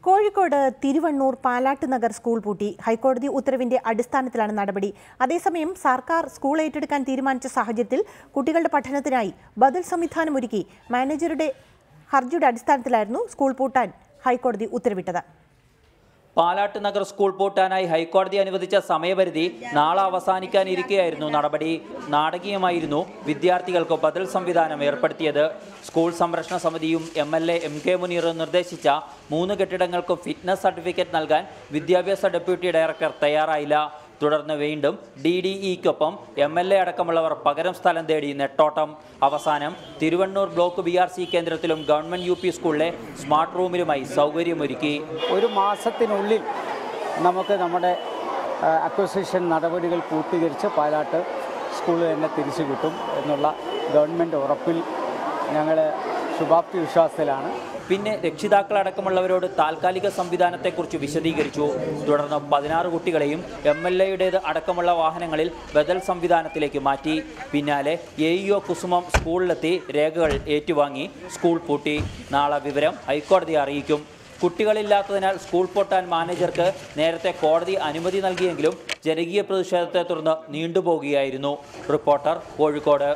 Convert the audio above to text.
Kozhikode Thiruvannur Palat Nagar school പൂട്ടി. ഹൈക്കോടതി ഉത്തരവിന്റെ അടിസ്ഥാനത്തിലാണ് നടപടി. അതേസമയം സർക്കാർ സ്കൂൾ ഏറ്റെടുക്കാൻ തീരുമാനിച്ച സാഹചര്യത്തിൽ കുട്ടികളുടെ പഠനത്തിനായി ബദൽ സംവിധാനം ഒരുക്കി. മാനേജറുടെ ഹർജിയുടെ അടിസ്ഥാനത്തിലായിരുന്നു സ്കൂൾ പൂട്ടാൻ ഹൈക്കോടതി ഉത്തരവിട്ടത്. പാലാട്ട് നഗർ സ്കൂൾ പൂട്ടാനായി ഹൈക്കോടതി അനുവദിച്ച സമയപരിധി നാളെ അവസാനിക്കാനിരിക്കെയായിരുന്നു നടപടി. നാടകീയമായിരുന്നു വിദ്യാർത്ഥികൾക്ക് ബദൽ സംവിധാനം ഏർപ്പെടുത്തിയത്. സ്കൂൾ സംരക്ഷണ സമിതിയും MLA MK മുനീറും നിർദ്ദേശിച്ച 3 കെട്ടിടങ്ങൾക്കും ഫിറ്റ്നസ് സർട്ടിഫിക്കറ്റ് നൽകാൻ വിദ്യാഭ്യാസ ഡെപ്യൂട്ടി ഡയറക്ടർ തയ്യാറായില്ല. തുടർന്ന് വീണ്ടും DDEക്കൊപ്പം MLA അടക്കമുള്ളവർ പകരം സ്ഥലം തേടി നെട്ടോട്ടം. അവസാനം തിരുവണ്ണൂർ ബ്ലോക്ക് BRC കേന്ദ്രത്തിലും ഗവൺമെന്റ് UP സ്കൂളിലെ സ്മാർട്ട് റൂമിലുമായി സൗകര്യമൊരുക്കി. ഒരു മാസത്തിനുള്ളിൽ നമുക്ക് നമ്മുടെ അക്വസിഷൻ നടപടികൾ പൂർത്തീകരിച്ച് പാലാട്ട് സ്കൂൾ തന്നെ തിരിച്ചു കിട്ടും എന്നുള്ള ഗവൺമെൻറ് ഉറപ്പിൽ ഞങ്ങൾ ശുഭാപ്തി വിശ്വാസത്തിലാണ്. പിന്നെ രക്ഷിതാക്കളടക്കമുള്ളവരോട് താൽക്കാലിക സംവിധാനത്തെക്കുറിച്ച് വിശദീകരിച്ചു. തുടർന്ന് 16 കുട്ടികളെയും MLAയുടേത് അടക്കമുള്ള വാഹനങ്ങളിൽ ബദൽ സംവിധാനത്തിലേക്ക് മാറ്റി. പിന്നാലെ AEO കുസുമം സ്കൂളിലെത്തി രേഖകൾ ഏറ്റുവാങ്ങി. സ്കൂൾ പൂട്ടി. നാളെ വിവരം ഹൈക്കോടതിയെ അറിയിക്കും. കുട്ടികളില്ലാത്തതിനാൽ സ്കൂൾ പൂട്ടാൻ മാനേജർക്ക് നേരത്തെ കോടതി അനുമതി നൽകിയെങ്കിലും ജനകീയ പ്രതിഷേധത്തെ തുടർന്ന് നീണ്ടുപോകുകയായിരുന്നു. റിപ്പോർട്ടർ, കോഴിക്കോട്.